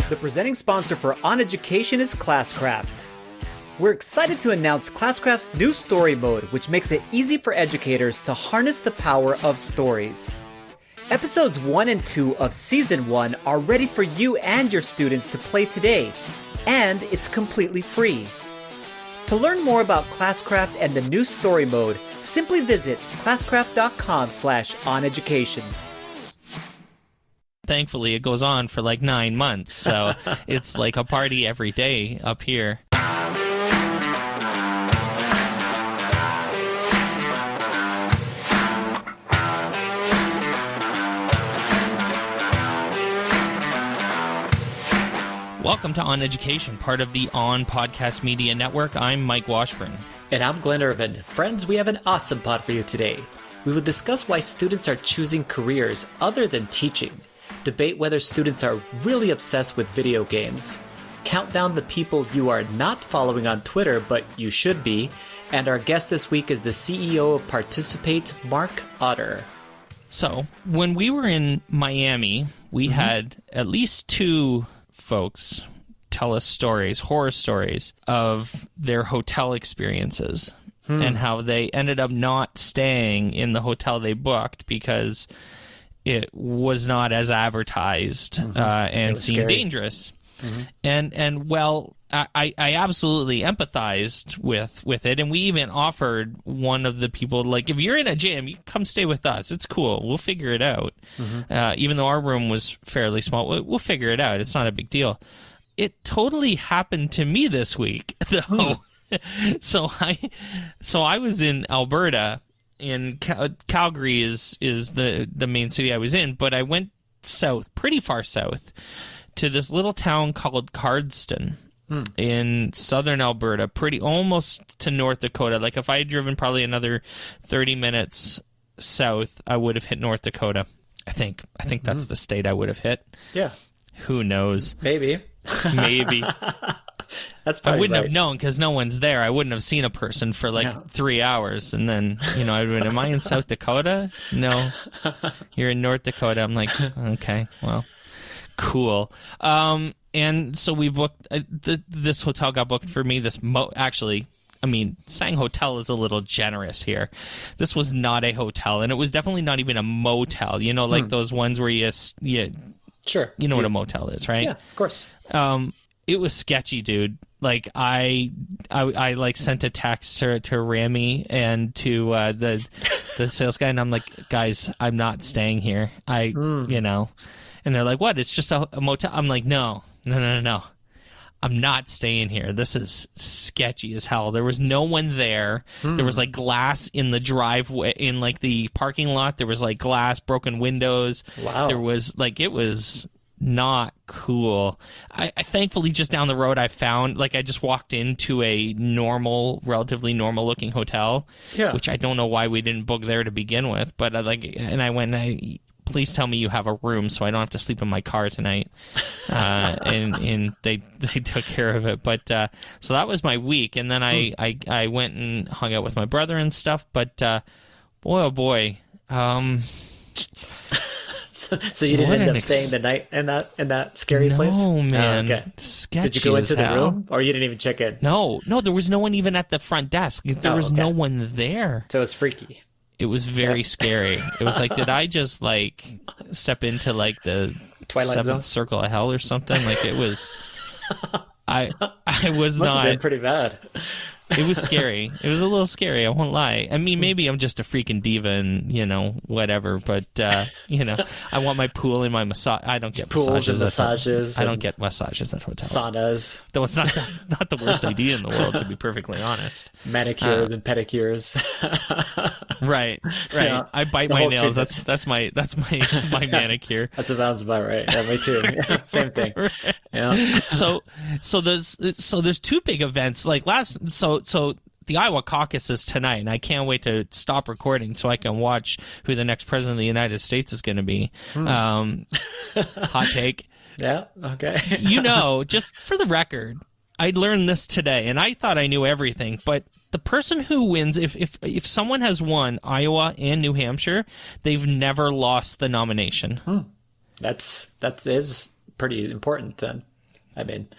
The presenting sponsor for OnEducation is Classcraft. We're excited to announce Classcraft's new story mode, which makes it easy for educators to harness the power of stories. Episodes 1 and 2 of Season 1 are ready for you and your students to play today, and it's completely free. To learn more about Classcraft and the new story mode, simply visit classcraft.com/oneducation. Thankfully, it goes on for like 9 months, so it's like a party every day up here. Welcome to OnEducation, part of the On Podcast Media Network. I'm Mike Washburn. And I'm Glenn Irvin. Friends, we have an awesome pod for you today. We will discuss why students are choosing careers other than teaching, debate whether students are really obsessed with video games, count down the people you are not following on Twitter but you should be, and our guest this week is the CEO of Participate, Mark Otter. So, when we were in Miami, we had at least two folks tell us stories, horror stories, of their hotel experiences and how they ended up not staying in the hotel they booked because it was not as advertised and seemed dangerous. And well, I absolutely empathized with it, and we even offered one of the people, like, if you're in a jam, you come stay with us. It's cool. We'll figure it out. Even though our room was fairly small, we'll figure it out. It's not a big deal. It totally happened to me this week, though. So I was in Alberta, and Calgary is the main city I was in, but I went south, pretty far south, to this little town called Cardston in southern Alberta, pretty almost to North Dakota. Like, if I had driven probably another 30 minutes south, I would have hit North Dakota. I think that's the state I would have hit. Yeah. Who knows? Maybe. That's probably I wouldn't have known because no one's there. I wouldn't have seen a person for like 3 hours, and then I'd have been, am I in South Dakota? No, you're in North Dakota. I'm like, okay, well, cool. And so we booked this hotel got booked for me. Actually, I mean, saying hotel is a little generous here. This was not a hotel, and it was definitely not even a motel. You know, like those ones where you sure, you know what a motel is, right? Yeah, of course. It was sketchy, dude. Like, I like sent a text to Rami and to the sales guy, and I'm like, guys, I'm not staying here. You know, and they're like, what? It's just a motel. I'm like, no. I'm not staying here. This is sketchy as hell. There was no one there. There was like glass in the driveway, in like the parking lot. There was like glass, broken windows. Wow. There was like, it was not cool. I thankfully, just down the road, I found, like, I just walked into a relatively normal looking hotel, which I don't know why we didn't book there to begin with, but I went, please tell me you have a room so I don't have to sleep in my car tonight. And they took care of it. But so that was my week, and then I went and hung out with my brother and stuff. But boy, oh boy. So you didn't end up staying the night in that scary place? No, man. Oh, okay. Sketchy. Did you go into the hell. room, or you didn't even check in? No, there was no one even at the front desk. There was no one there. So it was freaky. It was very scary. It was like, did I just like step into like the Twilight seventh Zone? circle of hell or something? Like, it was. I was Must not. have been pretty bad. It was scary. It was a little scary. I won't lie. I mean, maybe I'm just a freaking diva and, whatever. But, I want my pool and my massage. I don't get Pools massages. and massages. I don't get massages at hotels. Saunas. Though it's not the worst idea in the world, to be perfectly honest. Manicures and pedicures. Right. Yeah. I bite my nails. That's my manicure. That sounds about right. Yeah, me too. Same thing. Right. Yeah. So there's two big events. Like so the Iowa caucus is tonight, and I can't wait to stop recording so I can watch who the next president of the United States is going to be. Hot take. Yeah. Okay. Just for the record, I learned this today, and I thought I knew everything, but the person who wins, if someone has won Iowa and New Hampshire, they've never lost the nomination. That is pretty important then. I mean,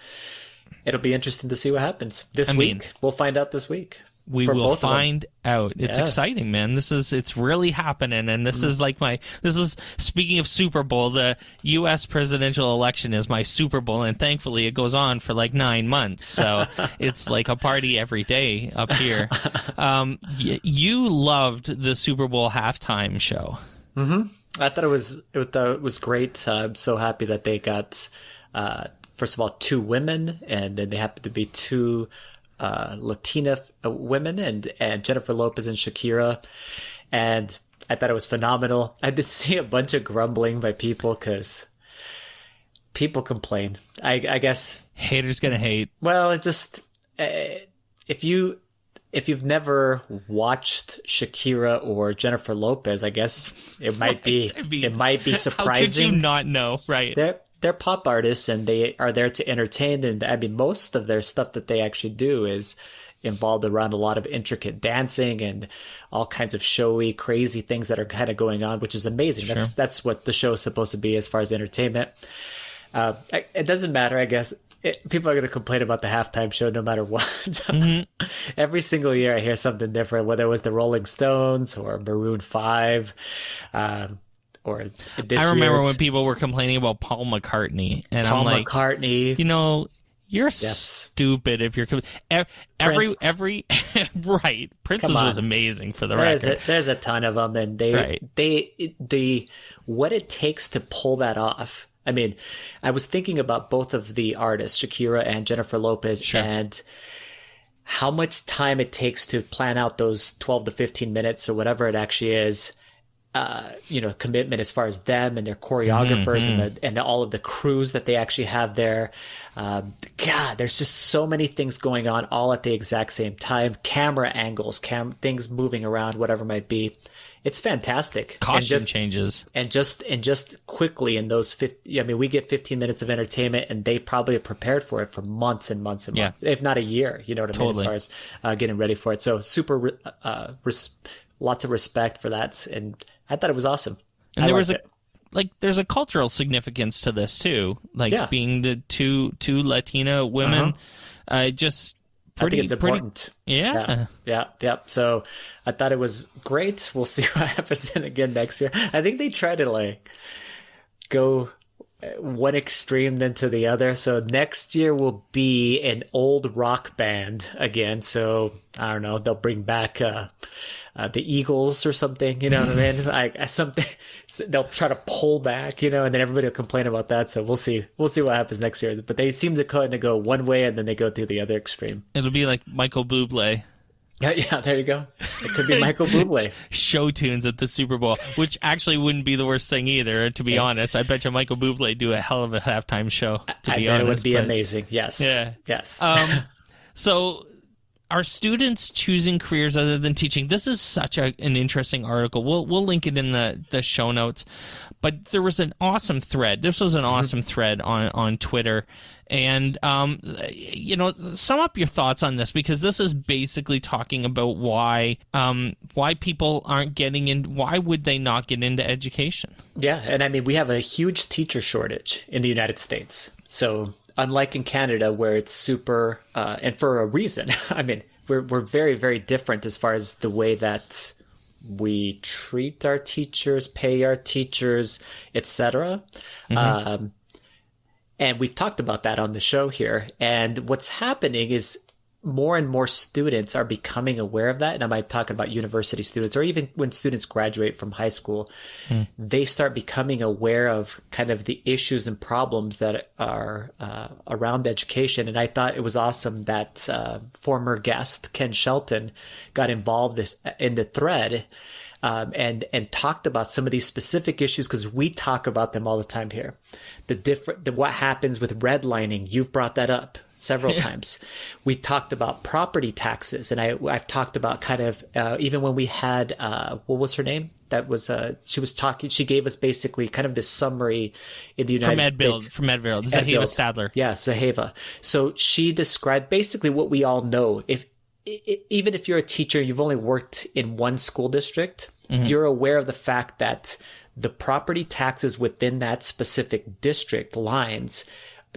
it'll be interesting to see what happens this week. We'll find out this week. We will find out. It's exciting, man. It's really happening. And this is speaking of Super Bowl, the U.S. presidential election is my Super Bowl. And thankfully it goes on for like 9 months. So it's like a party every day up here. You loved the Super Bowl halftime show. Mm-hmm. I thought it was great. I'm so happy that they got, first of all, 2 women, and then they happened to be 2 Latina women, and Jennifer Lopez and Shakira. And I thought it was phenomenal. I did see a bunch of grumbling by people because people complain. I guess haters gonna hate. Well, it just if you've never watched Shakira or Jennifer Lopez, I guess it might be it might be surprising. How could you not know? Right. They're pop artists, and they are there to entertain. And I mean, most of their stuff that they actually do is involved around a lot of intricate dancing and all kinds of showy, crazy things that are kind of going on, which is amazing. Sure. That's what the show is supposed to be as far as entertainment. It doesn't matter, I guess. People are going to complain about the halftime show no matter what. Mm-hmm. Every single year I hear something different, whether it was the Rolling Stones or Maroon 5. Or I remember when people were complaining about Paul McCartney, and I'm like, McCartney, you're stupid if you're every right. Prince's was amazing for the record. There's a ton of them, and they what it takes to pull that off. I mean, I was thinking about both of the artists, Shakira and Jennifer Lopez, and how much time it takes to plan out those 12 to 15 minutes or whatever it actually is. Commitment as far as them and their choreographers and all of the crews that they actually have there. God, there's just so many things going on all at the exact same time. Camera angles, things moving around, whatever it might be. It's fantastic. Costume changes. And just quickly in those 50, I mean, we get 15 minutes of entertainment, and they probably are prepared for it for months and months and months, if not a year, you know what I mean, as far as getting ready for it. So super, lots of respect for that. And I thought it was awesome. And there's a cultural significance to this too, being the two Latina women. Just pretty. I think it's important. Yeah. So I thought it was great. We'll see what happens then again next year. I think they try to go one extreme then to the other. So next year will be an old rock band again. So I don't know. They'll bring back the Eagles or something, you know what I mean? Something they'll try to pull back, and then everybody will complain about that. So we'll see what happens next year. But they seem to kind of go one way and then they go to the other extreme. It'll be like Michael Bublé. Yeah, there you go. It could be Michael Bublé. Show tunes at the Super Bowl, which actually wouldn't be the worst thing either, to be honest. I bet you Michael Bublé do a hell of a halftime show, to be honest. It would be amazing, yes. Yeah. Yes. So are students choosing careers other than teaching? This is such an interesting article. We'll link it in the show notes. But there was an awesome thread. This was an awesome thread on Twitter. And, sum up your thoughts on this, because this is basically talking about why people aren't getting in. Why would they not get into education? Yeah. And I mean, we have a huge teacher shortage in the United States. So unlike in Canada, where it's super, and for a reason, I mean, we're very, very different as far as the way that we treat our teachers, pay our teachers, etc. And we've talked about that on the show here. And what's happening is more and more students are becoming aware of that. And I might talk about university students, or even when students graduate from high school, they start becoming aware of kind of the issues and problems that are around education. And I thought it was awesome that former guest Ken Shelton got involved in the thread and talked about some of these specific issues, because we talk about them all the time here. What happens with redlining, you've brought that up several times. We talked about property taxes, and I've talked about kind of even when we had what was her name? That was she was talking. She gave us basically kind of this summary in the United States from Edbuild, Zaheva Stadler. Yeah, Zaheva. So she described basically what we all know. Even if you're a teacher, you've only worked in one school district, you're aware of the fact that the property taxes within that specific district lines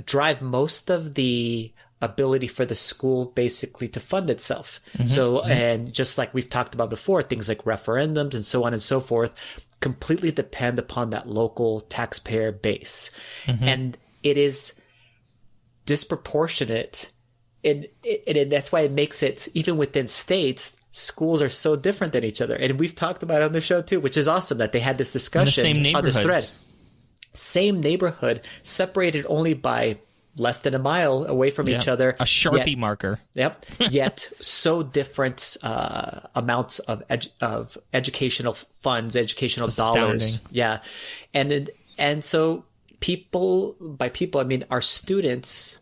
drive most of the ability for the school basically to fund itself. And just like we've talked about before, things like referendums and so on and so forth completely depend upon that local taxpayer base. And it is disproportionate. And that's why it makes it, even within states, schools are so different than each other. And we've talked about it on the show too, which is awesome that they had this discussion on this thread. Same neighborhood, separated only by less than a mile away from each other. A Sharpie marker. Yep. Yet so different amounts of educational funds, educational dollars. Yeah. And so by people, I mean our students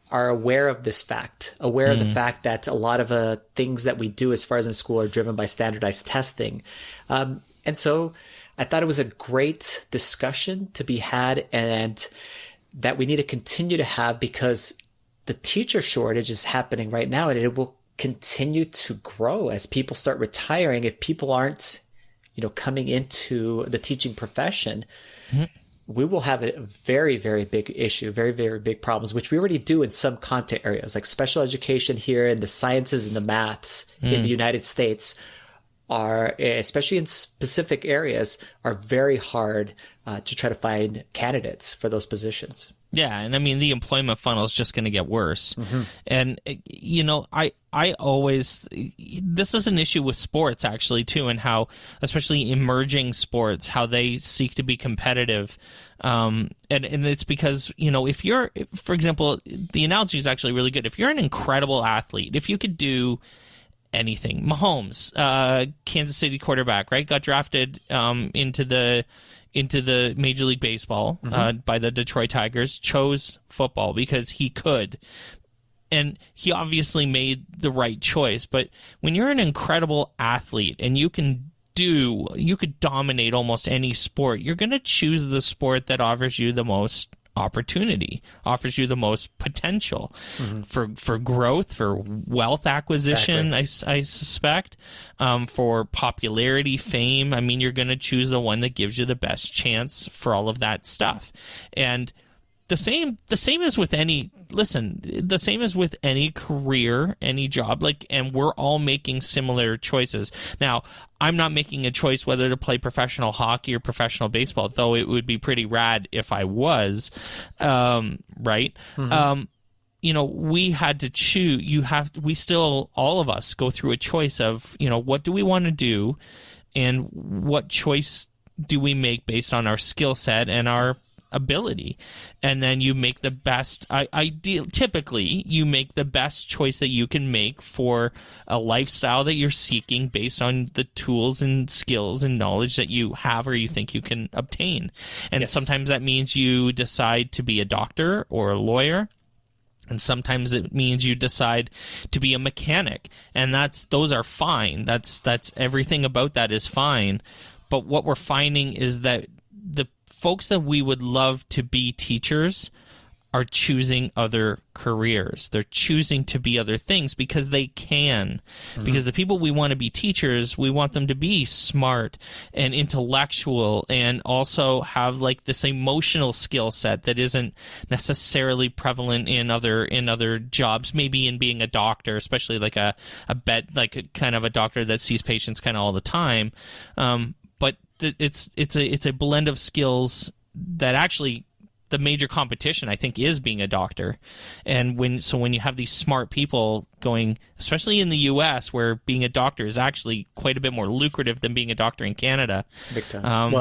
are aware of this fact, aware of the fact that a lot of things that we do as far as in school are driven by standardized testing. And so I thought it was a great discussion to be had, and that we need to continue to have, because the teacher shortage is happening right now, and it will continue to grow as people start retiring. If people aren't, coming into the teaching profession, we will have a very, very big issue, very, very big problems, which we already do in some content areas, like special education here, and the sciences and the maths in the United States are, especially in specific areas, are very hard to try to find candidates for those positions. Yeah, and I mean, the employment funnel is just going to get worse. And, I always, this is an issue with sports actually too, and how, especially emerging sports, how they seek to be competitive. And it's because, if you're, for example, the analogy is actually really good. If you're an incredible athlete, if you could do anything, Mahomes, Kansas City quarterback, right, got drafted into the Major League Baseball by the Detroit Tigers, chose football because he could. And he obviously made the right choice. But when you're an incredible athlete and you could dominate almost any sport, you're going to choose the sport that offers you the most opportunity, offers you the most potential for growth, for wealth acquisition, exactly. I suspect, for popularity, fame. I mean, you're going to choose the one that gives you the best chance for all of that stuff. And the same is with any career, any job, and we're all making similar choices. Now, I'm not making a choice whether to play professional hockey or professional baseball, though it would be pretty rad if I was, right? We had to choose. We still, all of us, go through a choice of, what do we want to do, and what choice do we make based on our skill set and our ability. And then you make the best, typically you make the best choice that you can make for a lifestyle that you're seeking based on the tools and skills and knowledge that you have or you think you can obtain. And sometimes that means you decide to be a doctor or a lawyer. And sometimes it means you decide to be a mechanic, and those are fine. That's everything about that is fine. But what we're finding is that the folks that we would love to be teachers are choosing other careers. They're choosing to be other things because they can. Because the people we want to be teachers, we want them to be smart and intellectual, and also have this emotional skill set that isn't necessarily prevalent in other jobs. Maybe in being a doctor, especially a kind of a doctor that sees patients kind of all the time. But it's a blend of skills that actually the major competition, I think, is being a doctor. And when you have these smart people going, especially in the U.S., where being a doctor is actually quite a bit more lucrative than being a doctor in Canada. Big time.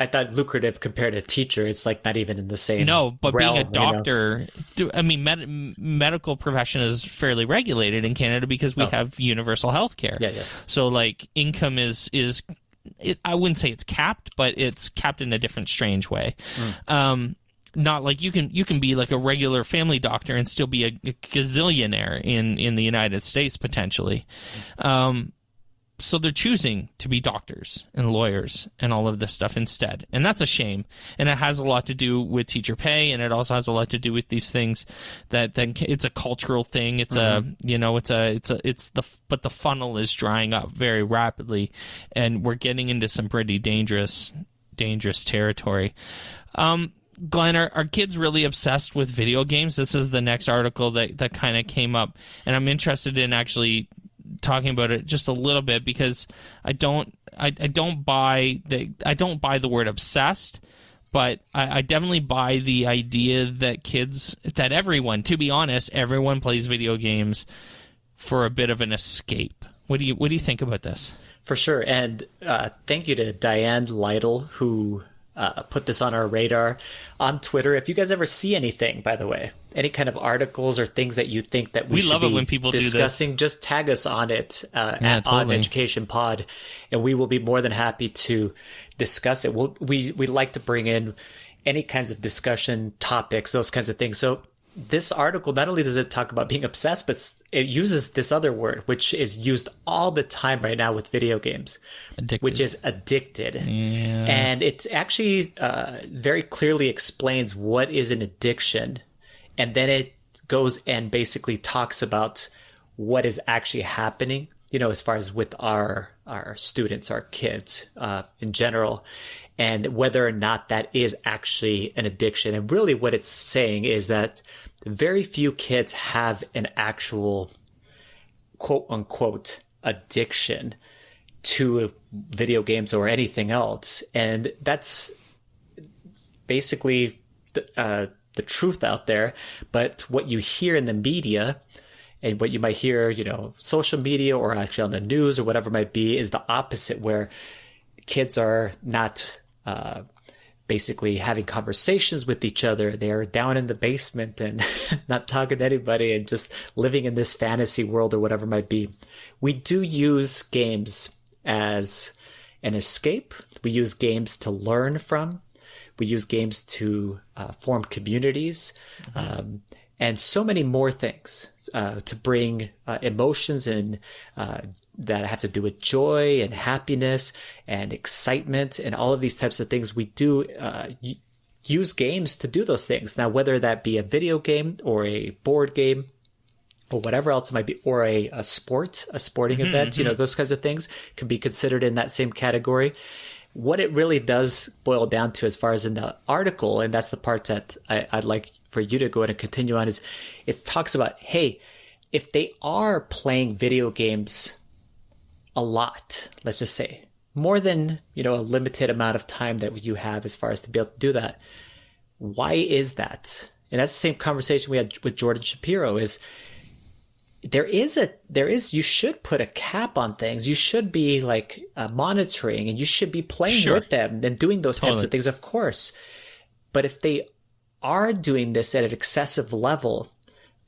I thought lucrative compared to teacher, it's not even in the same. No, but realm, being a doctor, medical profession is fairly regulated in Canada because we have universal health care. Yeah, yes. So income is I wouldn't say it's capped, but it's capped in a different, strange way. Not you can be a regular family doctor and still be a gazillionaire in the United States potentially. So they're choosing to be doctors and lawyers and all of this stuff instead. And that's a shame. And it has a lot to do with teacher pay, and it also has a lot to do with these things that then it's a cultural thing. It's but the funnel is drying up very rapidly, and we're getting into some pretty dangerous territory. Glenn, are kids really obsessed with video games? This is the next article that kind of came up, and I'm interested in actually talking about it just a little bit, because I don't buy the word obsessed, but I definitely buy the idea that everyone, to be honest, everyone plays video games for a bit of an escape. What do you think about this? For sure, and thank you to Diane Lytle, who put this on our radar on Twitter. If you guys ever see anything, by the way, any kind of articles or things that you think that we should love be it when people discussing, do this. Just tag us on it Totally. OnEducation Pod, and we will be more than happy to discuss it. We like to bring in any kinds of discussion topics, those kinds of things. So this article, not only does it talk about being obsessed, but it uses this other word, which is used all the time right now with video games, which is addicted. Yeah. And it actually very clearly explains what is an addiction. And then it goes and basically talks about what is actually happening, as far as with our students, our kids in general, and whether or not that is actually an addiction. And really what it's saying is that very few kids have an actual quote unquote addiction to video games or anything else. And that's basically the truth out there. But what you hear in the media and what you might hear, social media or actually on the news or whatever it might be, is the opposite, where kids are not basically having conversations with each other. They're down in the basement and not talking to anybody and just living in this fantasy world or whatever it might be. We do use games as an escape. We use games to learn from. We use games to form communities, and so many more things to bring emotions and that have to do with joy and happiness and excitement and all of these types of things. We do use games to do those things. Now, whether that be a video game or a board game or whatever else it might be, or a sporting event, those kinds of things can be considered in that same category. What it really does boil down to, as far as in the article, and that's the part that I'd like for you to go ahead and continue on, is it talks about, hey, if they are playing video games a lot, let's just say, more than, a limited amount of time that you have as far as to be able to do that, why is that? And that's the same conversation we had with Jordan Shapiro, is you should put a cap on things. You should be monitoring, and you should be playing with them and doing those types of things, of course. But if they are doing this at an excessive level,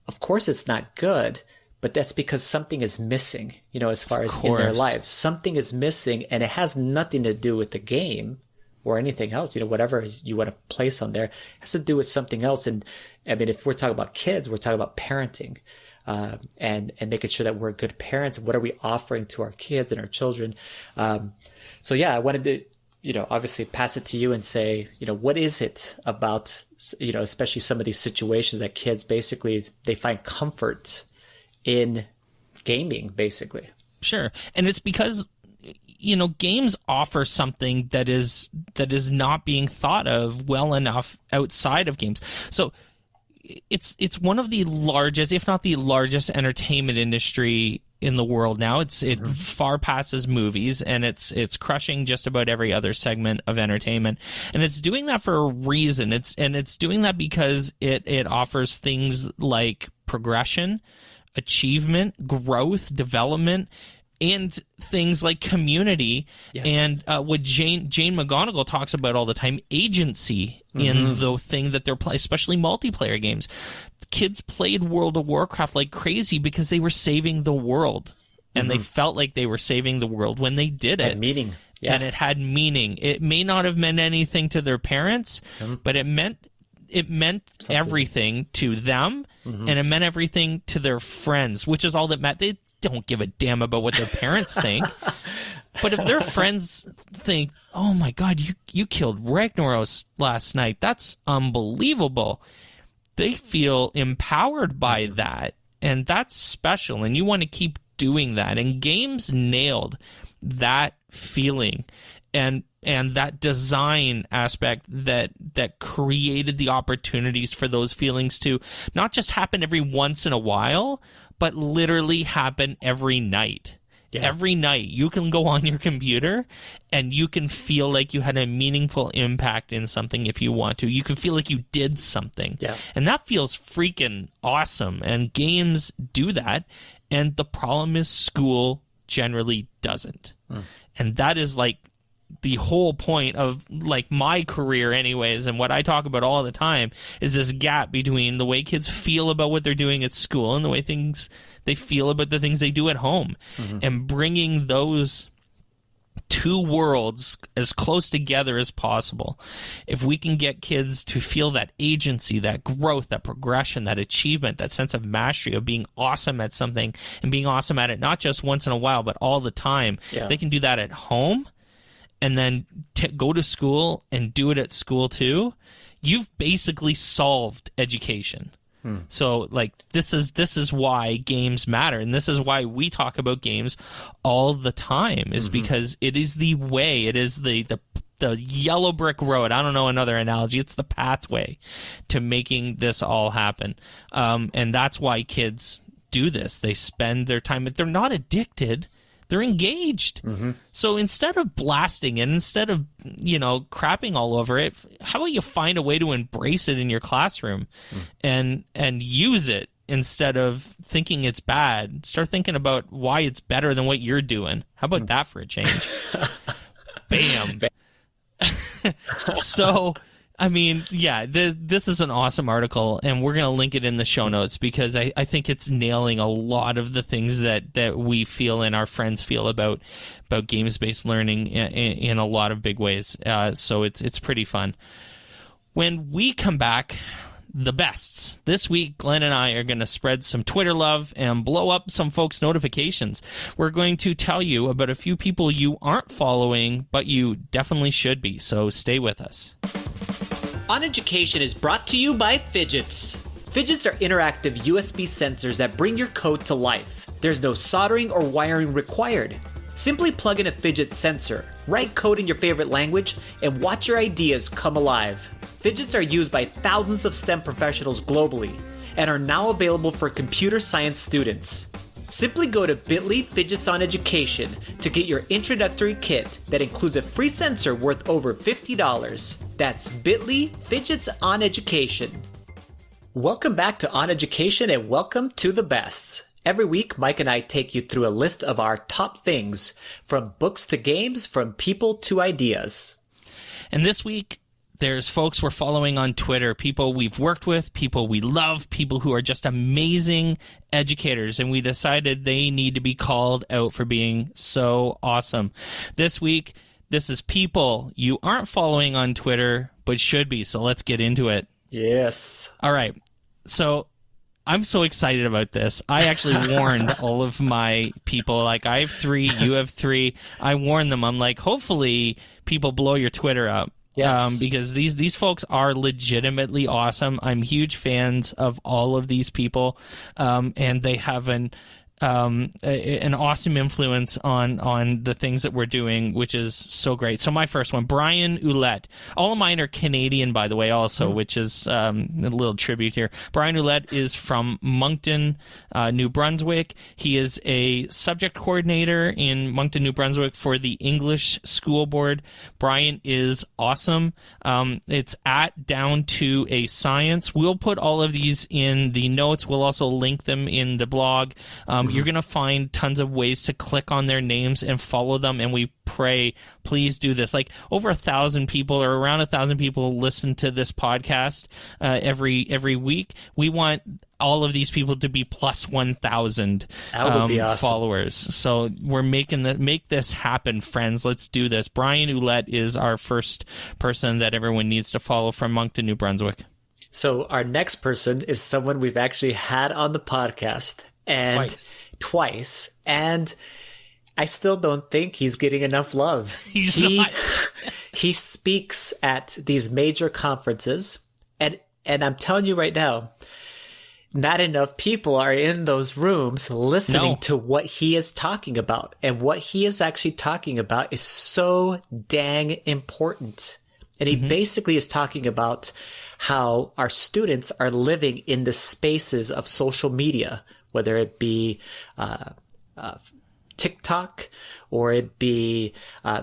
of course it's not good, but that's because something is missing, as far as in their lives. Something is missing, and it has nothing to do with the game or anything else, whatever you want to place on there, it has to do with something else. And I mean, if we're talking about kids, we're talking about parenting. And making sure that we're good parents. What are we offering to our kids and our children? So yeah, I wanted to, obviously pass it to you and say, what is it about, especially some of these situations that kids basically, they find comfort in gaming, basically. Sure. And it's because, games offer something that is not being thought of well enough outside of games. So it's one of the largest, if not the largest, entertainment industry in the world now. It far passes movies, and it's crushing just about every other segment of entertainment. And it's doing that for a reason. It's doing that because it offers things like progression, achievement, growth, development, and things like community. Yes. And what Jane McGonigal talks about all the time, agency in the thing that they're playing, especially multiplayer games. Kids played World of Warcraft like crazy because they were saving the world, and they felt like they were saving the world when they did it. It had meaning. Yes. And it had meaning. It may not have meant anything to their parents, but it meant everything to them, and it meant everything to their friends, which is all that mattered. don't give a damn about what their parents think. But if their friends think, oh my God, you killed Ragnaros last night, that's unbelievable, they feel empowered by that. And that's special. And you want to keep doing that. And games nailed that feeling and that design aspect that created the opportunities for those feelings to not just happen every once in a while, but literally happen every night. Yeah. Every night you can go on your computer and you can feel like you had a meaningful impact in something if you want to. You can feel like you did something. Yeah. And that feels freaking awesome. And games do that. And the problem is school generally doesn't. And that is like the whole point of like my career anyways, and what I talk about all the time is this gap between the way kids feel about what they're doing at school and the way they feel about the things they do at home. And bringing those two worlds as close together as possible. If we can get kids to feel that agency, that growth, that progression, that achievement, that sense of mastery of being awesome at something and being awesome at it, not just once in a while, but all the time. If they can do that at home and then go to school and do it at school too, you've basically solved education. So like this is why games matter, and this is why we talk about games all the time, is because it is the way, it is the yellow brick road. I don't know another analogy. It's the pathway to making this all happen. And that's why kids do this. They spend their time, but they're not addicted. They're engaged. So instead of blasting it, instead of, crapping all over it, how about you find a way to embrace it in your classroom and use it instead of thinking it's bad? Start thinking about why it's better than what you're doing. How about that for a change? Bam. So, I mean, yeah, this is an awesome article, and we're going to link it in the show notes because I think it's nailing a lot of the things that we feel and our friends feel about games-based learning in a lot of big ways. So it's pretty fun. When we come back, the bests. This week, Glenn and I are going to spread some Twitter love and blow up some folks' notifications. We're going to tell you about a few people you aren't following, but you definitely should be, so stay with us. OnEducation is brought to you by Fidgets. Fidgets are interactive USB sensors that bring your code to life. There's no soldering or wiring required. Simply plug in a Fidget sensor, write code in your favorite language, and watch your ideas come alive. Fidgets are used by thousands of STEM professionals globally and are now available for computer science students. Simply go to bit.ly Fidgets on Education to get your introductory kit that includes a free sensor worth over $50. That's bit.ly Fidgets on Education. Welcome back to OnEducation and welcome to the bests. Every week, Mike and I take you through a list of our top things, from books to games, from people to ideas. And this week, there's folks we're following on Twitter, people we've worked with, people we love, people who are just amazing educators, and we decided they need to be called out for being so awesome. This week, this is people you aren't following on Twitter, but should be, so let's get into it. Yes. All right. So I'm so excited about this. I actually warned all of my people, like I have 3, you have 3. I warned them. I'm like, hopefully people blow your Twitter up. Yes. Because these folks are legitimately awesome. I'm huge fans of all of these people, and they have an awesome influence on the things that we're doing, which is so great. So my first one, Brian Ouellette. All of mine are Canadian, by the way, also, which is a little tribute here. Brian Ouellette is from Moncton, New Brunswick. He is a subject coordinator in Moncton, New Brunswick for the English School Board. Brian is awesome. It's at Down to a Science. We'll put all of these in the notes. We'll also link them in the blog. You're going to find tons of ways to click on their names and follow them, and we pray, please do this. Like over 1,000 people, or around 1,000 people, listen to this podcast every week. We want all of these people to be plus 1,000 awesome. Followers. So we're make this happen, friends. Let's do this. Brian Ouellette is our first person that everyone needs to follow from Moncton, New Brunswick. So our next person is someone we've actually had on the podcast. and twice. And I still don't think he's getting enough love. He's not. He speaks at these major conferences, and I'm telling you right now, not enough people are in those rooms listening to what he is talking about. And what he is actually talking about is so dang important. And he basically is talking about how our students are living in the spaces of social media, whether it be TikTok or it be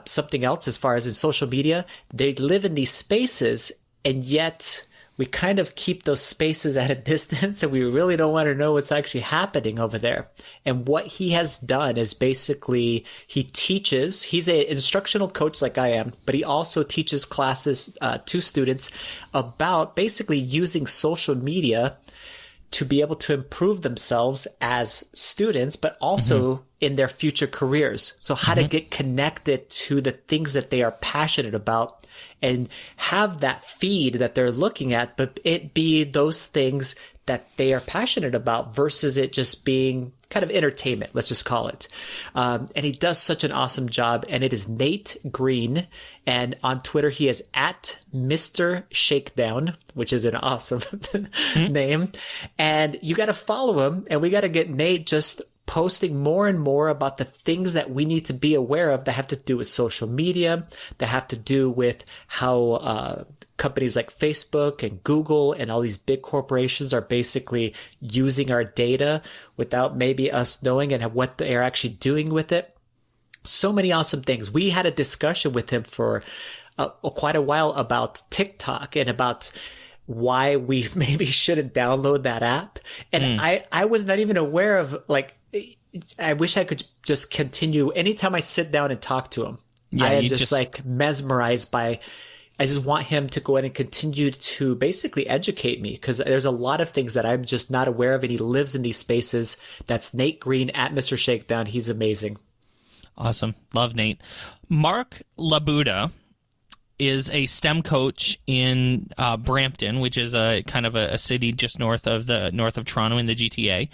something else as far as in social media. They live in these spaces, and yet we kind of keep those spaces at a distance, and we really don't want to know what's actually happening over there. And what he has done is basically he teaches. He's an instructional coach like I am, but he also teaches classes to students about basically using social media to be able to improve themselves as students, but also in their future careers. So how to get connected to the things that they are passionate about and have that feed that they're looking at, but it be those things that they are passionate about versus it just being kind of entertainment, let's just call it. And he does such an awesome job. And it is Nate Green. And on Twitter, he is at Mr. Shakedown, which is an awesome name. And you got to follow him. And we got to get Nate just posting more and more about the things that we need to be aware of that have to do with social media, that have to do with how companies like Facebook and Google and all these big corporations are basically using our data without maybe us knowing and what they are actually doing with it. So many awesome things. We had a discussion with him for quite a while about TikTok and about why we maybe shouldn't download that app. And I was not even aware of, like, I wish I could just continue. Anytime I sit down and talk to him, I am just like mesmerized by, I just want him to go in and continue to basically educate me, because there's a lot of things that I'm just not aware of, and he lives in these spaces. That's Nate Green at Mr. Shakedown. He's amazing. Awesome. Love Nate. Mark Labuda is a STEM coach in Brampton, which is a kind of a city just north of Toronto in the GTA.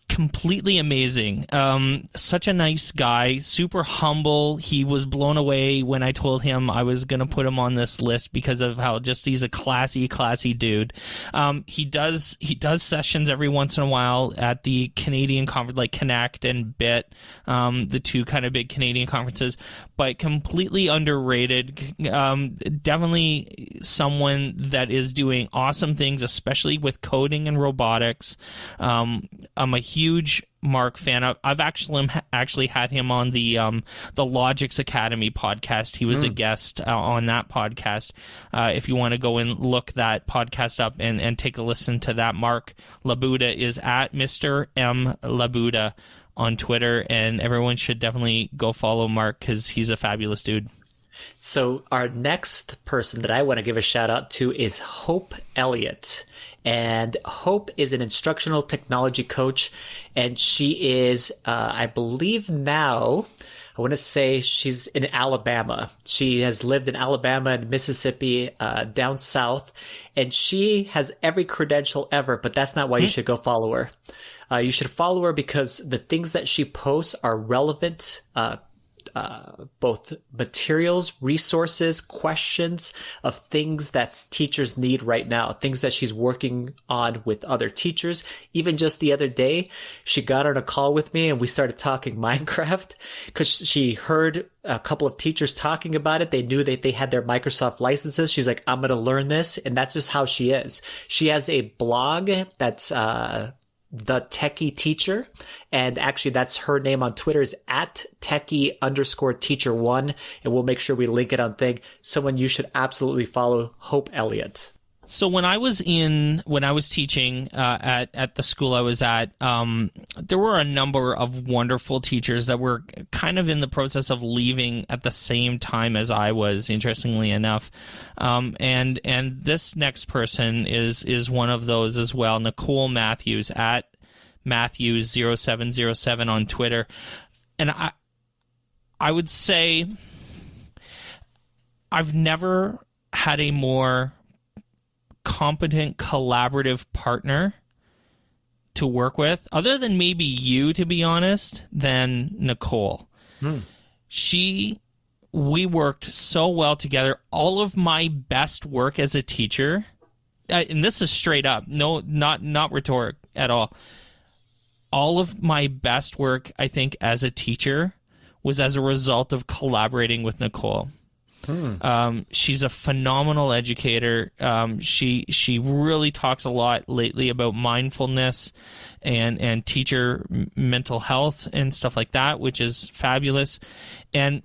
Completely amazing. Such a nice guy, super humble. He was blown away when I told him I was going to put him on this list because of how just he's a classy dude. He does sessions every once in a while at the Canadian conference, like Connect and BIT, the two kind of big Canadian conferences, but completely underrated. Definitely someone that is doing awesome things, especially with coding and robotics. I'm a huge Mark fan. I've actually had him on the Logix Academy podcast. He was a guest on that podcast. If you want to go and look that podcast up and take a listen to that, Mark Labuda is at Mr. M. Labuda on Twitter, and everyone should definitely go follow Mark because he's a fabulous dude. So our next person that I want to give a shout out to is Hope Elliott. And Hope is an instructional technology coach, and she is, I believe now, I want to say she's in Alabama. She has lived in Alabama and Mississippi, down south, and she has every credential ever, but that's not why you should go follow her. You should follow her because the things that she posts are relevant, both materials, resources, questions of things that teachers need right now, things that she's working on with other teachers. Even just the other day, she got on a call with me and we started talking Minecraft because she heard a couple of teachers talking about it. They knew that they had their Microsoft licenses. She's like, I'm going to learn this. And that's just how she is. She has a blog that's, The Techie Teacher, and actually that's her name on Twitter is at techie_teacher1, and we'll make sure we link it on thing. Someone you should absolutely follow, Hope Elliott. So when I was teaching at the school I was at, there were a number of wonderful teachers that were kind of in the process of leaving at the same time as I was, interestingly enough. And this next person is one of those as well, Nicole Matthews at Matthews0707 on Twitter. And I would say I've never had a more competent collaborative partner to work with, other than maybe you, to be honest, than Nicole. We worked so well together. All of my best work as a teacher, and this is straight up, no, not rhetoric at all. All of my best work, I think, as a teacher was as a result of collaborating with Nicole. She's a phenomenal educator. She really talks a lot lately about mindfulness and teacher mental health and stuff like that, which is fabulous. And,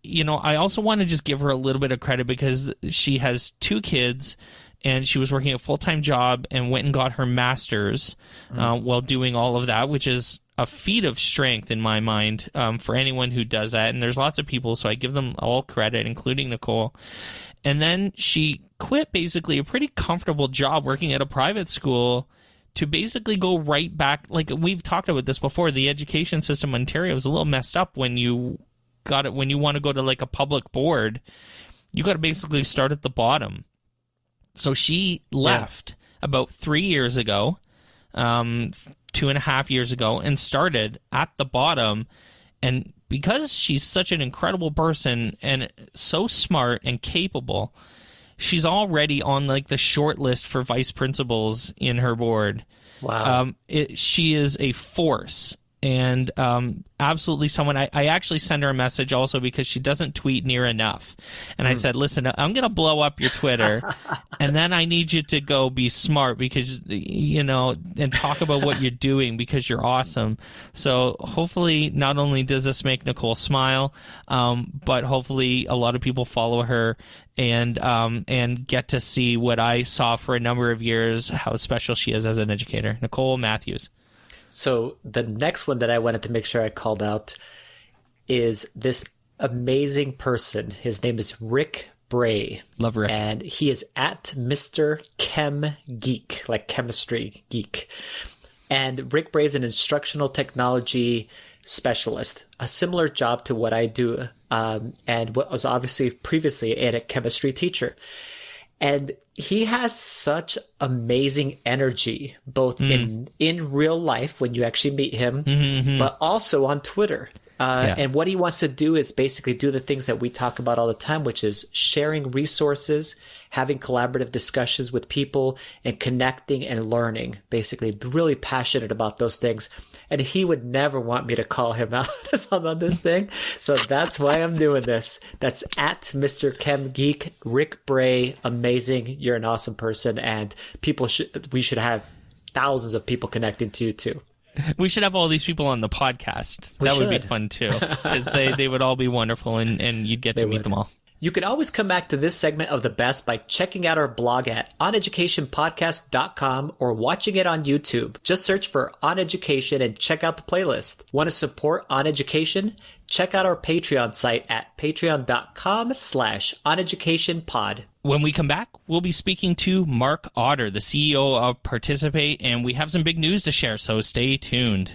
I also want to just give her a little bit of credit because she has 2 kids and she was working a full-time job and went and got her master's while doing all of that, which is a feat of strength in my mind for anyone who does that. And there's lots of people, so I give them all credit, including Nicole. And then she quit basically a pretty comfortable job working at a private school to basically go right back. Like we've talked about this before, the education system in Ontario is a little messed up when you want to go to like a public board. You got to basically start at the bottom. So she left about 3 years ago, 2.5 years ago, and started at the bottom. And because she's such an incredible person and so smart and capable, she's already on like the short list for vice principals in her board. Wow. She is a force. And absolutely someone, I actually send her a message also because she doesn't tweet near enough. And I said, listen, I'm going to blow up your Twitter, and then I need you to go be smart because, and talk about what you're doing because you're awesome. So hopefully not only does this make Nicole smile, but hopefully a lot of people follow her and get to see what I saw for a number of years, how special she is as an educator. Nicole Matthews. So the next one that I wanted to make sure I called out is this amazing person. His name is Rick Bray. Love Rick. And he is at Mr. Chem Geek, like chemistry geek. And Rick Bray is an instructional technology specialist, a similar job to what I do, and what was obviously previously a chemistry teacher. And he has such amazing energy, both in real life when you actually meet him, but also on Twitter. And what he wants to do is basically do the things that we talk about all the time, which is sharing resources, having collaborative discussions with people, and connecting and learning, basically really passionate about those things. And he would never want me to call him out on this thing. So that's why I'm doing this. That's at Mr. Chem Geek, Rick Bray. Amazing. You're an awesome person. And we should have thousands of people connecting to you too. We should have all these people on the podcast. That would be fun too, because they would all be wonderful, and you'd get to meet them all. You can always come back to this segment of The Best by checking out our blog at OnEducationPodcast.com or watching it on YouTube. Just search for On Education and check out the playlist. Want to support On Education? Check out our Patreon site at patreon.com/OnEducationPod. When we come back, we'll be speaking to Mark Otter, the CEO of Participate, and we have some big news to share, so stay tuned.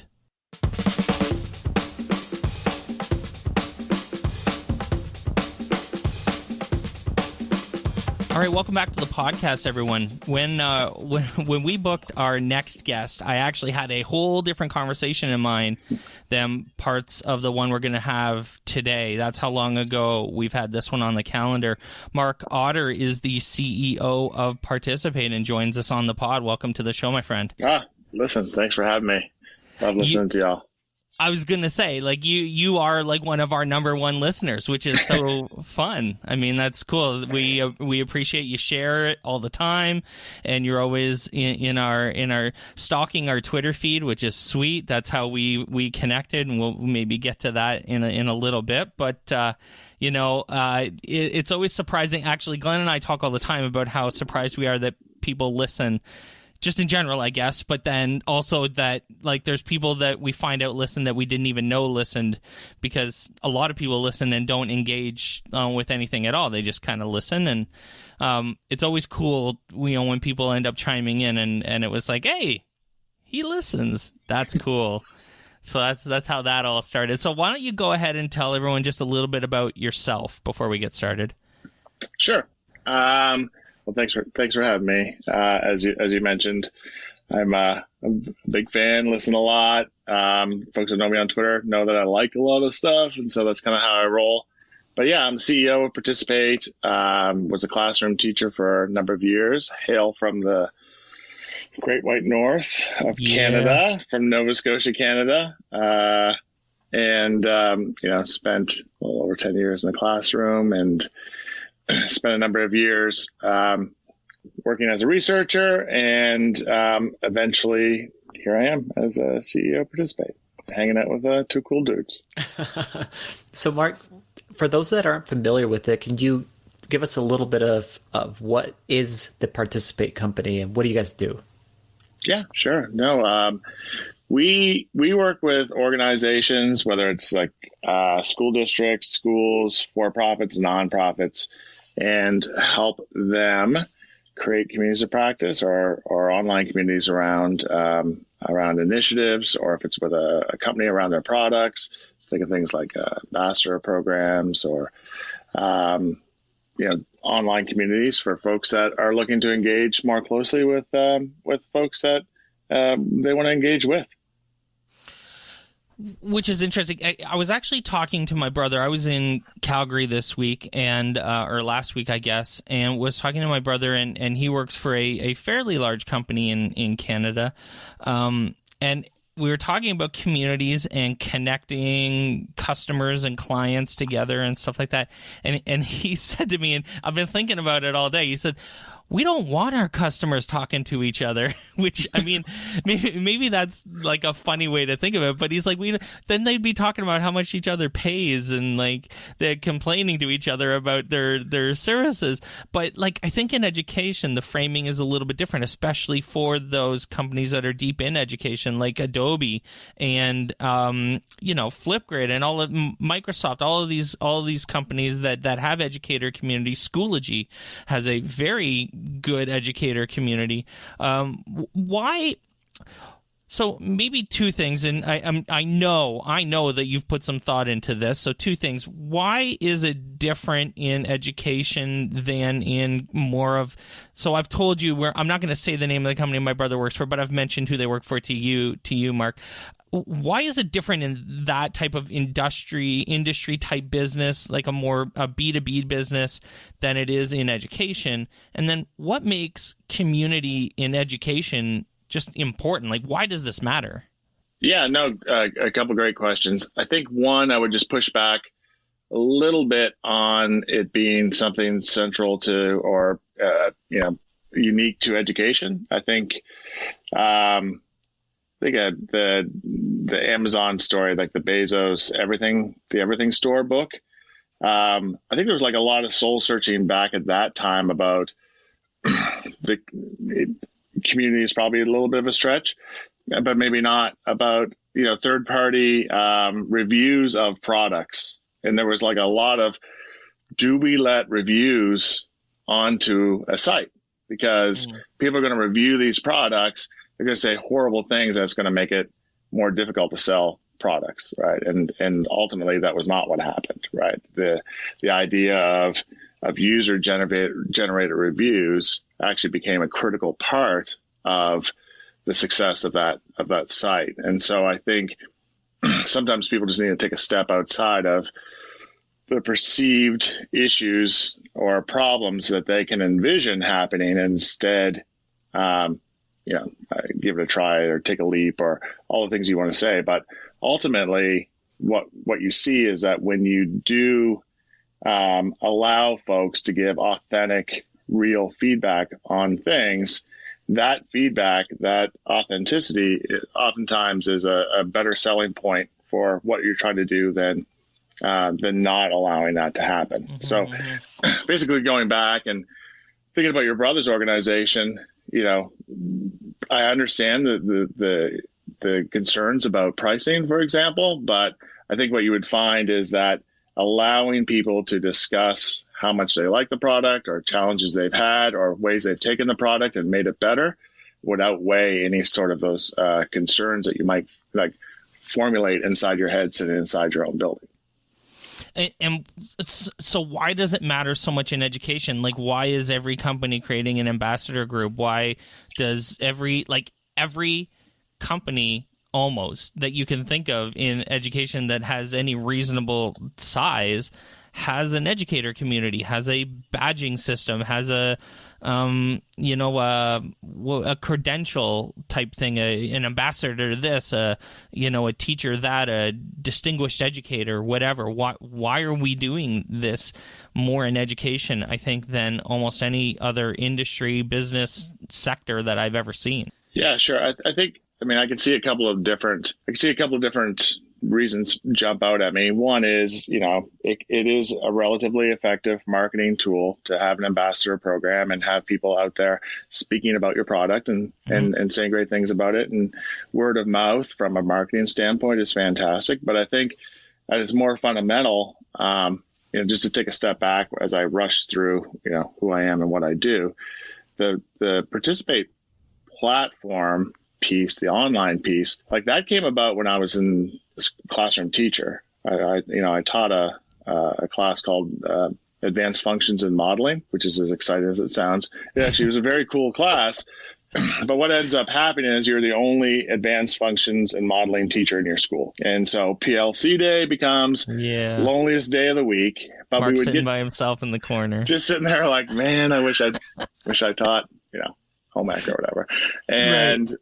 All right, welcome back to the podcast, everyone. When we booked our next guest, I actually had a whole different conversation in mind than parts of the one we're going to have today. That's how long ago we've had this one on the calendar. Mark Otter is the CEO of Participate and joins us on the pod. Welcome to the show, my friend. Listen, thanks for having me. Love listening to y'all. I was going to say, like, you are like one of our number one listeners, which is so fun. I mean, that's cool. We appreciate you share it all the time, and you're always in our stalking our Twitter feed, which is sweet. That's how we connected, and we'll maybe get to that in a little bit. But it's always surprising. Actually, Glenn and I talk all the time about how surprised we are that people listen. Just in general, I guess, but then also that, like, there's people that we find out listen that we didn't even know listened, because a lot of people listen and don't engage with anything at all. They just kind of listen, and it's always cool, when people end up chiming in and it was like, hey, he listens. That's cool. So that's how that all started. So why don't you go ahead and tell everyone just a little bit about yourself before we get started? Sure. Well, thanks for having me. As you mentioned, I'm a big fan, listen a lot. Folks that know me on Twitter know that I like a lot of stuff, and so that's kind of how I roll. But yeah, I'm the CEO of Participate, was a classroom teacher for a number of years, hail from the Great White North of Canada, from Nova Scotia, Canada. And spent a little over 10 years in the classroom and spent a number of years working as a researcher, and eventually here I am as a CEO of Participate, hanging out with two cool dudes. So Mark, for those that aren't familiar with it, can you give us a little bit of what is the Participate company and what do you guys do? Yeah, sure. No, we work with organizations, whether it's like school districts, schools, for-profits, nonprofits, and help them create communities of practice or online communities around initiatives, or if it's with a company around their products. So think of things like ambassador programs or online communities for folks that are looking to engage more closely with folks that they want to engage with. Which is interesting. I was actually talking to my brother. I was in Calgary this week or last week, I guess, and was talking to my brother, and he works for a fairly large company in Canada. And we were talking about communities and connecting customers and clients together and stuff like that. And he said to me, and I've been thinking about it all day, he said, we don't want our customers talking to each other, which, I mean, maybe that's like a funny way to think of it, but he's like, then they'd be talking about how much each other pays and like they're complaining to each other about their services. But like, I think in education, the framing is a little bit different, especially for those companies that are deep in education, like Adobe and, Flipgrid and all of Microsoft, all of these companies that have educator communities. Schoology has a very good educator community. Why? So maybe two things, and I know that you've put some thought into this. So two things: why is it different in education than in more of? So I've told you I'm not going to say the name of the company my brother works for, but I've mentioned who they work for to you, Mark. Why is it different in that type of industry type business, like a B2B business, than it is in education? And then what makes community in education just important? Like, why does this matter? Yeah, no, a couple great questions. I think one, I would just push back a little bit on it being something central to or unique to education. I think the Amazon story, like the Bezos the Everything Store book. I think there was like a lot of soul searching back at that time about the community is probably a little bit of a stretch, but maybe not, about third party reviews of products. And there was like a lot of, do we let reviews onto a site? Because people are going to review these products. They're going to say horrible things that's going to make it more difficult to sell products, right? And ultimately that was not what happened, right? The idea of user generated reviews actually became a critical part of the success of that site. And so I think sometimes people just need to take a step outside of the perceived issues or problems that they can envision happening, and instead give it a try or take a leap or all the things you want to say. But ultimately, what you see is that when you do allow folks to give authentic, real feedback on things, that feedback, that authenticity, oftentimes is a better selling point for what you're trying to do than not allowing that to happen. Mm-hmm. So basically going back and thinking about your brother's organization, I understand the concerns about pricing, for example, but I think what you would find is that allowing people to discuss how much they like the product or challenges they've had or ways they've taken the product and made it better would outweigh any sort of those concerns that you might like formulate inside your head sitting inside your own building. And so why does it matter so much in education? Like, why is every company creating an ambassador group? Why does every company almost that you can think of in education that has any reasonable size has an educator community, has a badging system, has a credential type thing, an ambassador to this, a teacher that, a distinguished educator, whatever. Why are we doing this more in education, I think, than almost any other industry, business sector that I've ever seen? Yeah, sure. I can see a couple of different reasons jump out at me. One is, it is a relatively effective marketing tool to have an ambassador program and have people out there speaking about your product and saying great things about it. And word of mouth from a marketing standpoint is fantastic. But I think that it's more fundamental, just to take a step back as I rush through, who I am and what I do. The Participate platform piece, the online piece, like that came about when I was in classroom teacher. I taught a class called Advanced Functions in Modeling, which is as exciting as it sounds. It actually was a very cool class. But what ends up happening is you're the only advanced functions and modeling teacher in your school. And so PLC day becomes loneliest day of the week. But Mark's we would sitting by himself in the corner. Just sitting there like, man, I wish I taught, home ec or whatever. And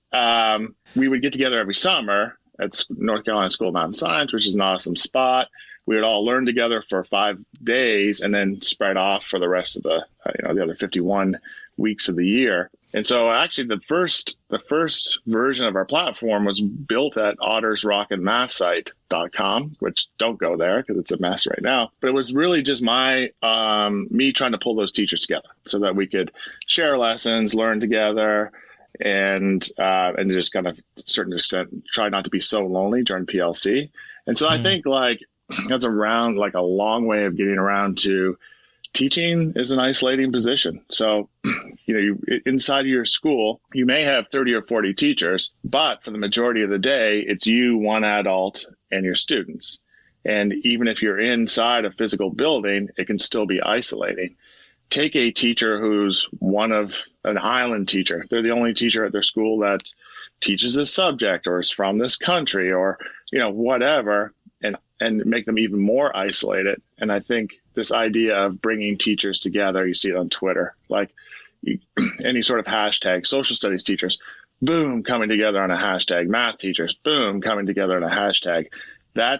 we would get together every summer at North Carolina School of Math and Science, which is an awesome spot. We would all learn together for 5 days and then spread off for the rest of the other 51 weeks of the year. And so actually the first version of our platform was built at Otter's rockandmathsite.com, which don't go there because it's a mess right now. But it was really just me trying to pull those teachers together so that we could share lessons, learn together, and just kind of to a certain extent try not to be so lonely during PLC. And so I think that's a long way of getting around to teaching is an isolating position. So, inside of your school, you may have 30 or 40 teachers, but for the majority of the day, it's you, one adult, and your students. And even if you're inside a physical building, it can still be isolating. Take a teacher who's an island teacher. They're the only teacher at their school that teaches this subject or is from this country or, whatever, and make them even more isolated. And I think this idea of bringing teachers together, you see it on Twitter, any sort of hashtag, social studies teachers, boom, coming together on a hashtag, math teachers, boom, coming together on a hashtag. I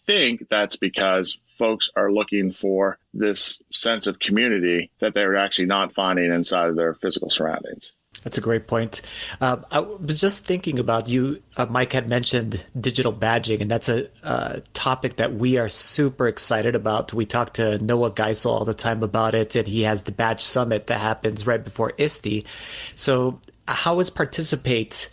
think that's because folks are looking for this sense of community that they're actually not finding inside of their physical surroundings. That's a great point. I was just thinking about you, Mike had mentioned digital badging, and that's a topic that we are super excited about. We talk to Noah Geisel all the time about it, and he has the Badge Summit that happens right before ISTE. So how is Participate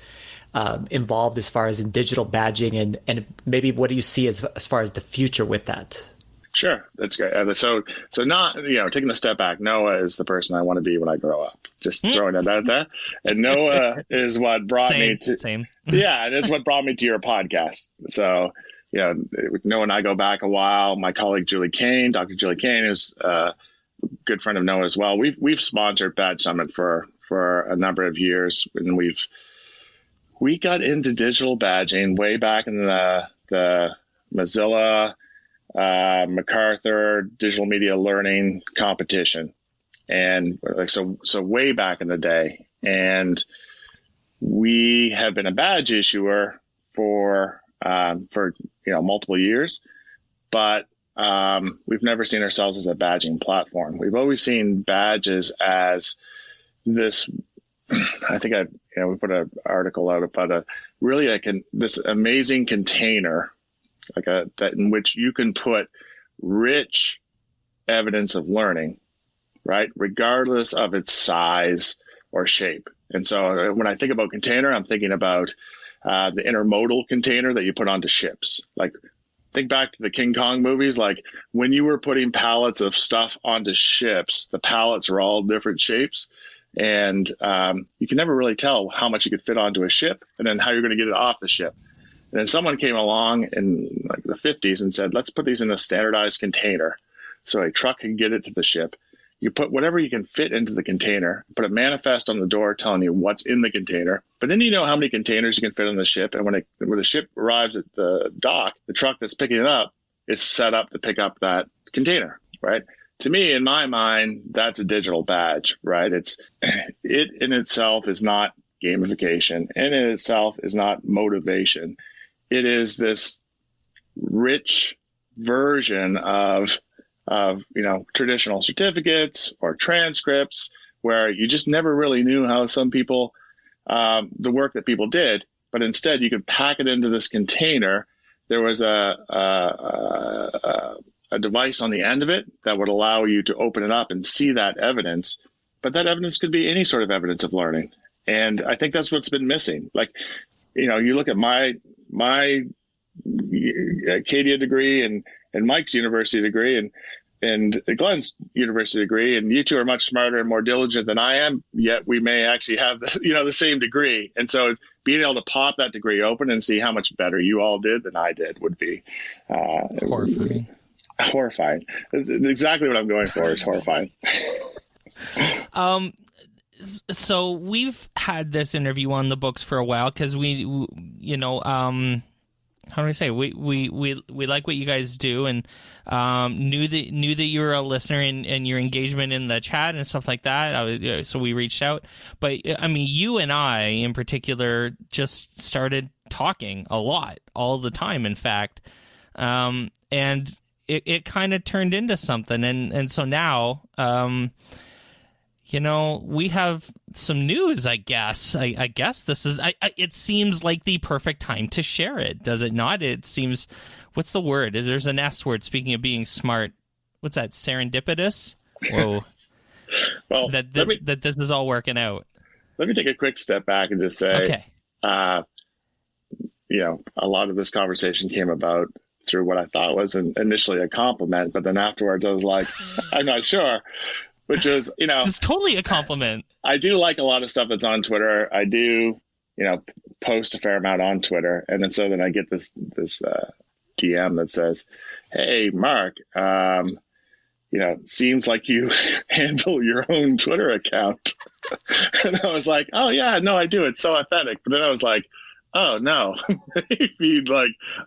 involved as far as in digital badging, and maybe what do you see as far as the future with that? Sure. That's great. So not, taking a step back, Noah is the person I want to be when I grow up. Just throwing that out there. And Noah is what brought me to, yeah, and it's what brought me to your podcast. So, Noah and I go back a while. My colleague, Dr. Julie Kane, who's a good friend of Noah as well. We've sponsored Badge Summit for a number of years. And we got into digital badging way back in the Mozilla, MacArthur digital media learning competition, and so way back in the day. And we have been a badge issuer for multiple years, but we've never seen ourselves as a badging platform. We've always seen badges as this. I think we put an article out about this amazing container. That in which you can put rich evidence of learning, right? Regardless of its size or shape. And so when I think about container, I'm thinking about the intermodal container that you put onto ships. Think back to the King Kong movies. When you were putting pallets of stuff onto ships, the pallets are all different shapes. And you can never really tell how much you could fit onto a ship and then how you're going to get it off the ship. And then someone came along in the 50s and said, let's put these in a standardized container so a truck can get it to the ship. you put whatever you can fit into the container, put a manifest on the door telling you what's in the container, but then you know how many containers you can fit on the ship. And when the ship arrives at the dock, the truck that's picking it up is set up to pick up that container, right? To me, in my mind, that's a digital badge, right? It in itself is not gamification, and in itself is not motivation. It is this rich version of traditional certificates or transcripts where you just never really knew how some people, the work that people did, but instead you could pack it into this container. There was a device on the end of it that would allow you to open it up and see that evidence, but that evidence could be any sort of evidence of learning. And I think that's what's been missing. Like, you look at my Acadia degree and Mike's university degree and Glenn's university degree, and you two are much smarter and more diligent than I am, yet we may actually have the same degree. And so being able to pop that degree open and see how much better you all did than I did would be horrifying. Horrifying. Exactly what I'm going for is horrifying. So we've had this interview on the books for a while because how do I say, we like what you guys do, and knew that you were a listener and your engagement in the chat and stuff like that. So we reached out. But I mean, you and I in particular just started talking a lot, all the time, in fact, and it kind of turned into something, and so now. We have some news, I guess. I guess this is... it seems like the perfect time to share it, does it not? It seems... What's the word? There's an S word, speaking of being smart. What's that? Serendipitous? Whoa. Well, that this is all working out. Let me take a quick step back and just say... Okay. A lot of this conversation came about through what I thought was initially a compliment, but then afterwards I was like, I'm not sure. Which is, it's totally a compliment. I do like a lot of stuff that's on Twitter. I do, post a fair amount on Twitter. And then I get this DM that says, hey, Mark, seems like you handle your own Twitter account. And I was like, oh, yeah, no, I do. It's so authentic. But then I was like, oh, no, maybe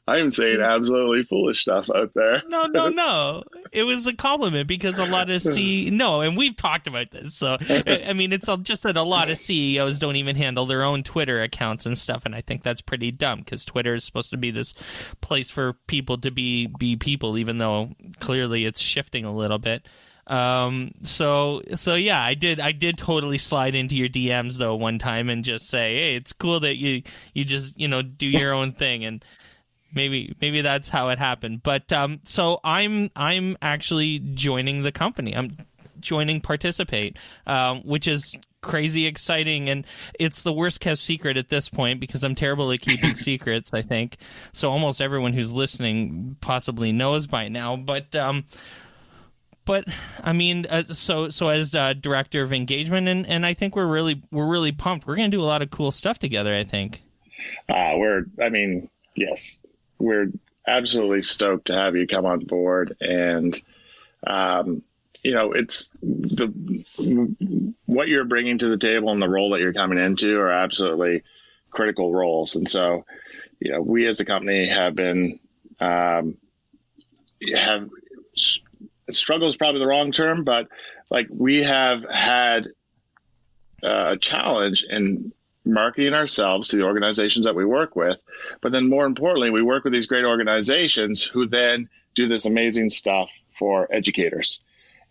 I'm saying absolutely foolish stuff out there. No. It was a compliment because a lot of and we've talked about this. So, I mean, it's just that a lot of CEOs don't even handle their own Twitter accounts and stuff. And I think that's pretty dumb because Twitter is supposed to be this place for people to be people, even though clearly it's shifting a little bit. So yeah, I did totally slide into your DMs though one time and just say, hey, it's cool that you just, do your own thing, and maybe that's how it happened. But, so I'm actually joining the company. I'm joining Participate, which is crazy exciting, and it's the worst kept secret at this point because I'm terrible at keeping secrets, I think. So almost everyone who's listening possibly knows by now, but I mean, so as director of engagement, and I think we're really pumped. We're going to do a lot of cool stuff together, I think. Yes, we're absolutely stoked to have you come on board, and it's what you're bringing to the table and the role that you're coming into are absolutely critical roles, and so we as a company have been struggle is probably the wrong term, but we have had a challenge in marketing ourselves to the organizations that we work with. But then more importantly, we work with these great organizations who then do this amazing stuff for educators.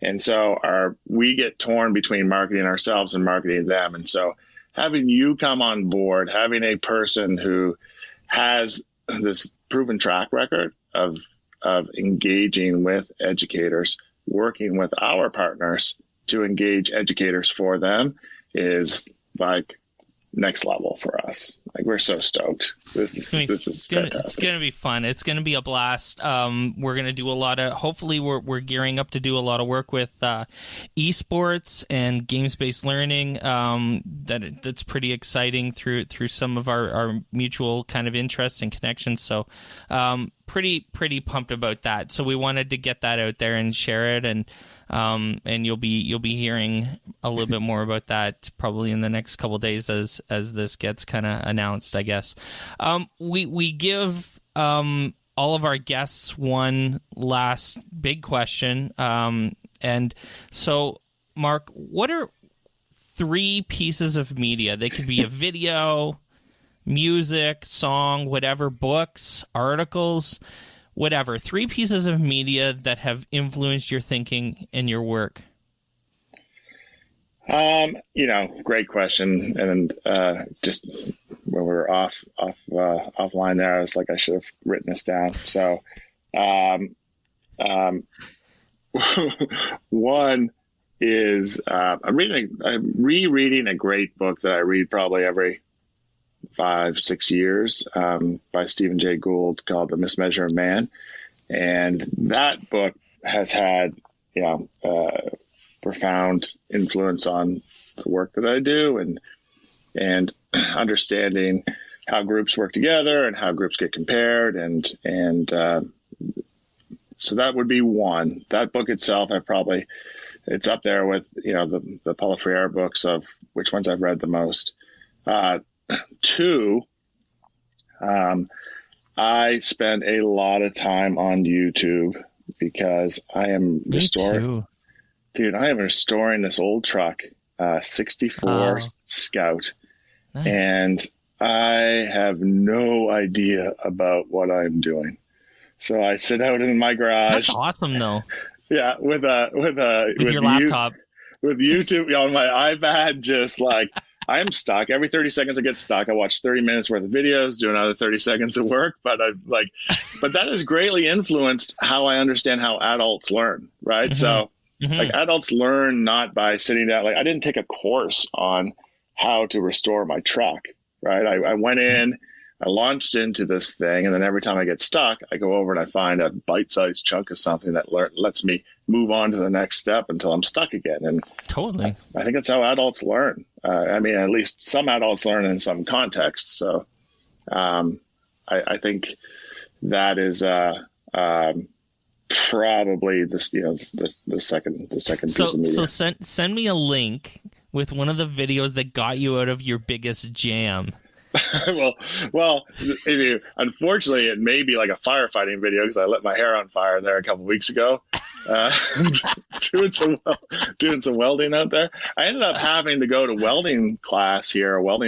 And so we get torn between marketing ourselves and marketing them. And so having you come on board, having a person who has this proven track record of engaging with educators, working with our partners to engage educators for them is next level for us. We're so stoked. This is fantastic. It's going to be fun. It's going to be a blast. We're going to do a lot of, hopefully we're gearing up to do a lot of work with esports and games-based learning. That's pretty exciting through some of our mutual kind of interests and connections. So pretty pumped about that. So we wanted to get that out there and share it, and you'll be hearing a little bit more about that probably in the next couple of days as this gets kind of announced, I guess. We give all of our guests one last big question, and so Mark, what are 3 pieces of media? They could be a video, music, song, whatever, books, articles, whatever. 3 pieces of media that have influenced your thinking and your work. Great question. And just when we were offline there, I was like, I should have written this down. So, one is I'm rereading a great book that I read probably every 5-6 years by Stephen Jay Gould called The Mismeasure of Man. And that book has had, profound influence on the work that I do and understanding how groups work together and how groups get compared. And so that would be one. That book itself, it's up there with, the Paulo Freire books of which ones I've read the most. 2, I spend a lot of time on YouTube because I am restoring this old truck, 64 Scout. Nice. And I have no idea about what I'm doing. So I sit out in my garage. That's awesome, though. Yeah, with your laptop, with YouTube on my iPad, just like I am stuck. Every 30 seconds I get stuck. I watch 30 minutes worth of videos, do another 30 seconds of work. But but that has greatly influenced how I understand how adults learn, right? Mm-hmm. So Mm-hmm. like adults learn not by sitting down. Like I didn't take a course on how to restore my truck, right? I went in, I launched into this thing, and then every time I get stuck, I go over and I find a bite-sized chunk of something that lets me move on to the next step until I'm stuck again. And totally, I think that's how adults learn. I mean, at least some adults learn in some contexts. So I think that is probably the second piece of media. So send me a link with one of the videos that got you out of your biggest jam. well, unfortunately, it may be like a firefighting video because I lit my hair on fire there a couple of weeks ago, doing some welding out there. I ended up having to go to welding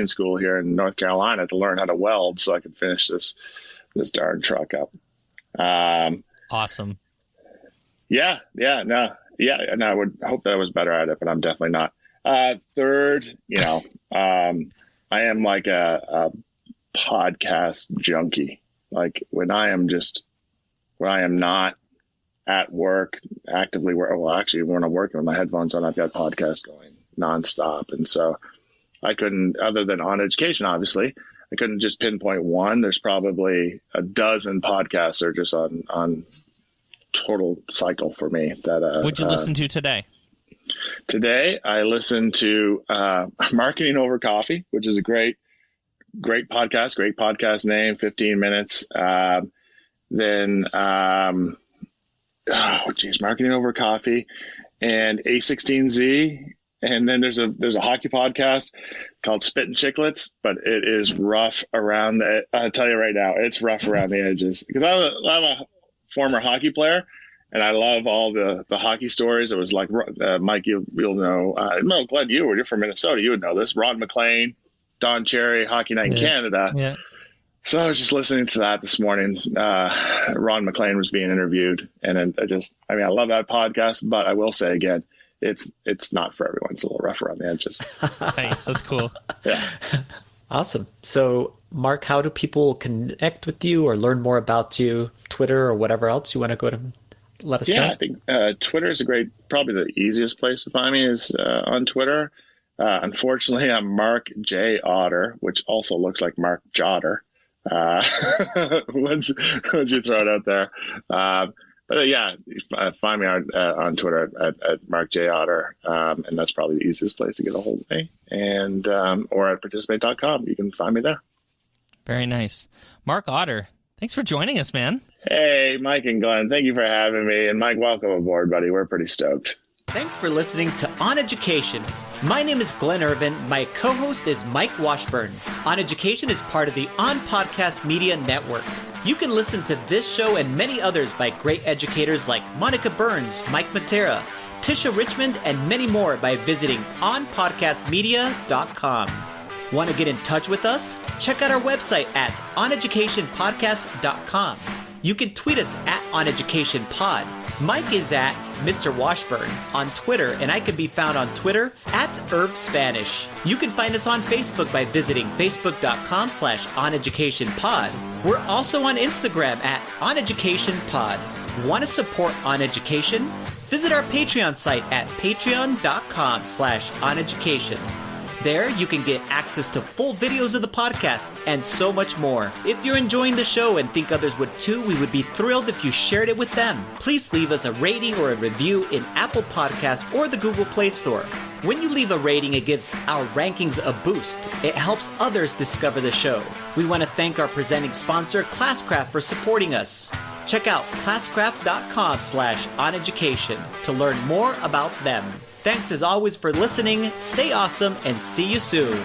school here in North Carolina to learn how to weld so I could finish this darn truck up. Awesome. Yeah. And I would hope that I was better at it, but I'm definitely not. Third, I am like a podcast junkie. Like when I am not at work actively, actually when I'm working with my headphones on, I've got podcasts going nonstop. And so I couldn't, other than OnEducation, obviously, I couldn't just pinpoint one. There's probably a dozen podcasts that are just on total cycle for me. What'd you listen to today? Today, I listened to Marketing Over Coffee, which is a great podcast, great podcast name, 15 minutes. Marketing Over Coffee and A16Z. And then there's a hockey podcast called Spit and Chicklets, but it is rough around I'll tell you right now, it's rough around the edges because I'm a former hockey player. And I love all the hockey stories. It was like, Mike, you'll know. No, Glenn, you're from Minnesota. You would know this. Ron McLean, Don Cherry, Hockey Night in Canada. Yeah. So I was just listening to that this morning. Ron McLean was being interviewed. And then I love that podcast. But I will say again, it's not for everyone. It's a little rough around the edges. Thanks. That's cool. Yeah. Awesome. So, Mark, how do people connect with you or learn more about you? Twitter or whatever else you want to go to? Let us know. Yeah, I think Twitter is probably the easiest place to find me is on Twitter. Unfortunately, I'm Mark J. Otter, which also looks like Mark Jotter. Once you throw it out there. Find me on Twitter at Mark J. Otter, and that's probably the easiest place to get a hold of me. And or at participate.com, you can find me there. Very nice. Mark Otter, Thanks for joining us, man. Hey, Mike and Glenn, thank you for having me. And Mike, welcome aboard, buddy. We're pretty stoked. Thanks for listening to On Education. My name is Glenn Irvin. My co-host is Mike Washburn. On Education is part of the On Podcast Media Network. You can listen to this show and many others by great educators like Monica Burns, Mike Matera, Tisha Richmond, and many more by visiting onpodcastmedia.com. Want to get in touch with us? Check out our website at oneducationpodcast.com. You can tweet us at oneducationpod. Mike is at Mr. Washburn on Twitter, and I can be found on Twitter at IrvSpanish. You can find us on Facebook by visiting facebook.com/oneducationpod. We're also on Instagram at oneducationpod. Want to support On Education? Visit our Patreon site at patreon.com/oneducation. There, you can get access to full videos of the podcast and so much more. If you're enjoying the show and think others would too, we would be thrilled if you shared it with them. Please leave us a rating or a review in Apple Podcasts or the Google Play Store. When you leave a rating, it gives our rankings a boost. It helps others discover the show. We want to thank our presenting sponsor, Classcraft, for supporting us. Check out classcraft.com/oneducation to learn more about them. Thanks as always for listening, stay awesome, and see you soon.